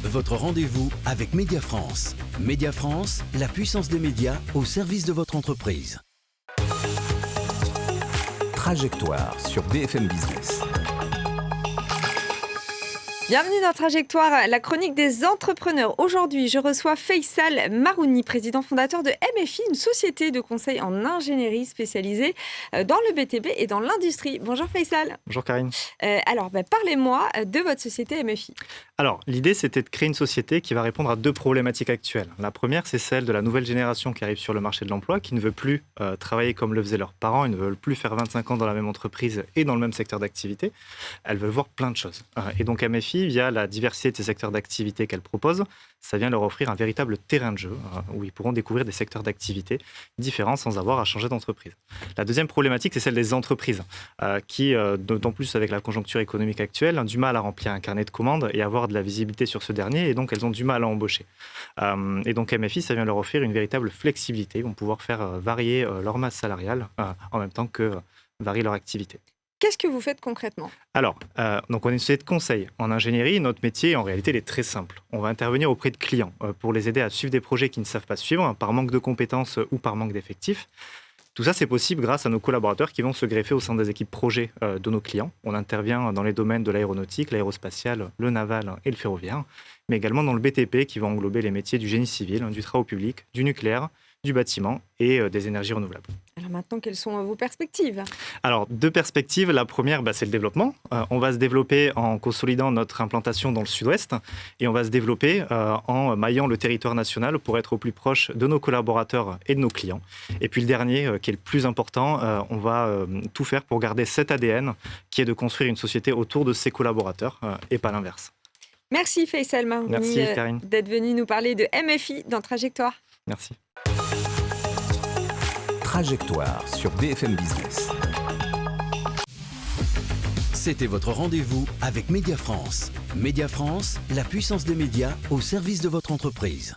Votre rendez-vous avec Média France. Média France, la puissance des médias au service de votre entreprise. Trajectoire sur BFM Business. Bienvenue dans Trajectoire, la chronique des entrepreneurs. Aujourd'hui, je reçois Faisal Marouni, président fondateur de MFI, une société de conseil en ingénierie spécialisée dans le BTP et dans l'industrie. Bonjour Faisal. Bonjour Karine. Parlez-moi de votre société MFI. Alors, l'idée, c'était de créer une société qui va répondre à deux problématiques actuelles. La première, c'est celle de la nouvelle génération qui arrive sur le marché de l'emploi, qui ne veut plus travailler comme le faisaient leurs parents, ils ne veulent plus faire 25 ans dans la même entreprise et dans le même secteur d'activité. Elles veulent voir plein de choses. Et donc MFI, via la diversité de ces secteurs d'activité qu'elle propose, ça vient leur offrir un véritable terrain de jeu où ils pourront découvrir des secteurs d'activité différents sans avoir à changer d'entreprise. La deuxième problématique, c'est celle des entreprises qui, d'autant plus avec la conjoncture économique actuelle, ont du mal à remplir un carnet de commandes et avoir de la visibilité sur ce dernier, et donc elles ont du mal à embaucher. Et donc MFI, ça vient leur offrir une véritable flexibilité. Ils vont pouvoir faire varier leur masse salariale en même temps que varier leur activité. Qu'est-ce que vous faites concrètement ? Alors, donc on est une société de conseil en ingénierie. Notre métier, en réalité, il est très simple. On va intervenir auprès de clients pour les aider à suivre des projets qu'ils ne savent pas suivre par manque de compétences ou par manque d'effectifs. Tout ça, c'est possible grâce à nos collaborateurs qui vont se greffer au sein des équipes projets de nos clients. On intervient dans les domaines de l'aéronautique, l'aérospatiale, le naval et le ferroviaire, mais également dans le BTP qui va englober les métiers du génie civil, du travaux public, du nucléaire, du bâtiment et des énergies renouvelables. Alors maintenant, quelles sont vos perspectives ? Alors, deux perspectives. La première, c'est le développement. On va se développer en consolidant notre implantation dans le sud-ouest et on va se développer en maillant le territoire national pour être au plus proche de nos collaborateurs et de nos clients. Et puis le dernier, qui est le plus important, on va tout faire pour garder cet ADN qui est de construire une société autour de ses collaborateurs et pas l'inverse. Merci Faisal Marouni d'être venu nous parler de MFI dans Trajectoire. Merci. Trajectoire sur BFM Business. C'était votre rendez-vous avec Média France. Média France, la puissance des médias au service de votre entreprise.